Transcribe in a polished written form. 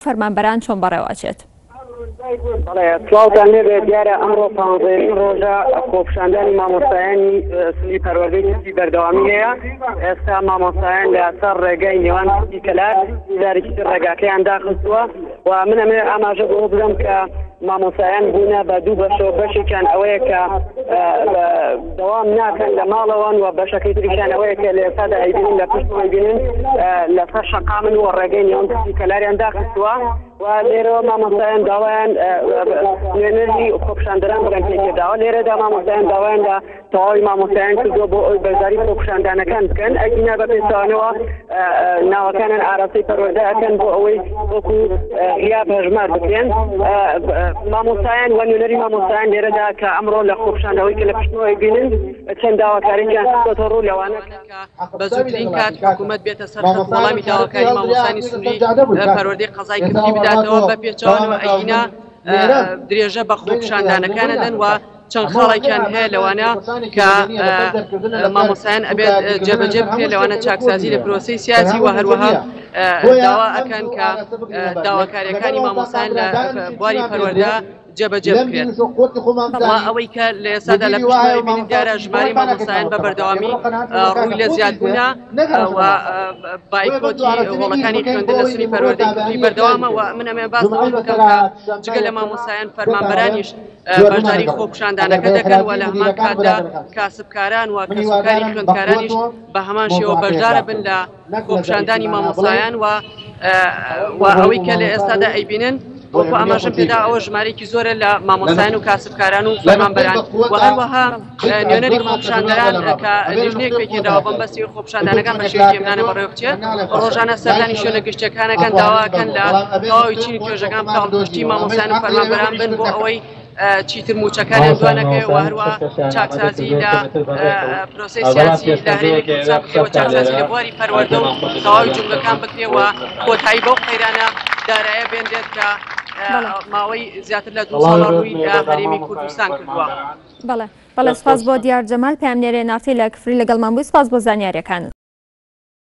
فەرمانبەران چۆن بەڕێوەچێت؟ سڵاوتان لێبێت دیارە ئەمڕۆ 15 ڕۆژە خۆپیشاندانی مامۆستایانی سنی پەروەردەی بەردەوامی هەیە. ئێستا مامۆستایان لە سەر ڕێگەی نێوان کوردی کەلار جارێکی تر ڕێگاکەیان داخستووە و من ئەمێ ئاماژە بۆ بدەم کە مامۆستایان بوونە بە دوو بەشەوە، بەشێکیان ئەوەیە کە دەوام ناکەن لە ماڵەوەن و بەشەکەی تریشیان ئەوەیە کە لە ئێستادا ئەیبینن لە پشتەوەی بینن لەسەر شەقامن و ڕێگەی نێوان کوردی کەلاریان داخستووە و لێرەوە مامۆستایان داوایان نوێنەری خۆپیشاندەران بگەن پێکرداوە. لێرەدا مامۆستایان داوایان لە تەواوی مامۆستایان کردووە بۆ ئەوی بەشداری خۆپیشاندانەکان بکەن، ئەگینا بە پێچوانەوە ناوەکانیان ئاراستەی پەروەردە ئەکەن بۆ ئەوەی وەکو غیاب هەژمار بکەن. مامۆستایان و نوێنەری مامۆستایان لێرەدا کە ئەمڕۆ لە خۆپیشاندەوەی کە لە پشتەوەی بینن چەند داواکاریان کۆتە ڕوو لەوانە بە زووترین کات حکوومەت بێتە سەر وەڵامی داواکاری مامۆستانی سنووری پەروەردەی قەزای کردی بداتەوە بە پێچەوانەوە ئەگینا درێژە بە خۆپیشاندانەکانەدەن و چەند خاڵێکیان هەیە لەوانە کە مامۆستایان ئەبێت جێبەجێ بکرێت لەوانە چاکسازی لە پرۆسەی سیاسی و هەروەها داوا ئەکەن کە داواکاریەکانی مامۆستایان لە بواری پەروەردە جێبەجێ بکرێت. ئەوەی کە لە ئێستادا لە پشتەوەی بینین دیارە ژماری مامۆستایان بە بەردەوامی ڕووی لە زیادبوونە و بایکۆتی هۆڵەکانی خوێندن لە سنی پەروەردەی کوردی بەردەوامە و من ئەمێ باس ئەوە بکەم کە جگە لە مامۆستایان فەرمانبەرانیش بەشداری خۆپیشاندانەکە دەکەن و لە هەمان کاتدا کاسبکاران و کەسوکاری خوێندکارانیش بە هەمان شێوە بەشدارە بن لە خۆپیشاندانی مامۆستایان و ئەوەی کە لە ئێستادا ئەیبینن وەکو ئاماژەم پێدا ئەوە ژمارەیەکی زۆرە لە مامۆستایان و کاسبکاران و فەرمانبەران و هەروەها نوێنەری خۆپیشاندەران کە لیژنەیەک پێکێنراوە بەمبەستی خۆپیشاندانەکان بە شێوەیەکی ئەمانە بەڕێوە بچێت. ڕۆژانە سەردانی شوێنە گشتیەکانەکەن داواکەن لە تەواوی چینی توێژەکان پاڵپشتی مامۆستایان و فەرمانبەران بن بۆ ئەوەی چیتر موچەکانیان دوانەکەی و هەروە چاکسازی لە پرۆسەی سیاسی لە هەرێمی کوردستان بکرێەوە، چاکسازی لە بواری پەروەردە و تەواوی جوڵەکان بکرێەوە کۆتایی بەو قەیرانە دارایە بێنرێت کە ماوەی زیاتر لە 2 ساڵ ڕووی هەرێمی کوردستان کردووە. بەڵێ سپاس بۆ دیار جەمال، پامنێرە نافتی لە کفری لەگەڵمان بووی. سپاس بۆ زانیاریەکانت.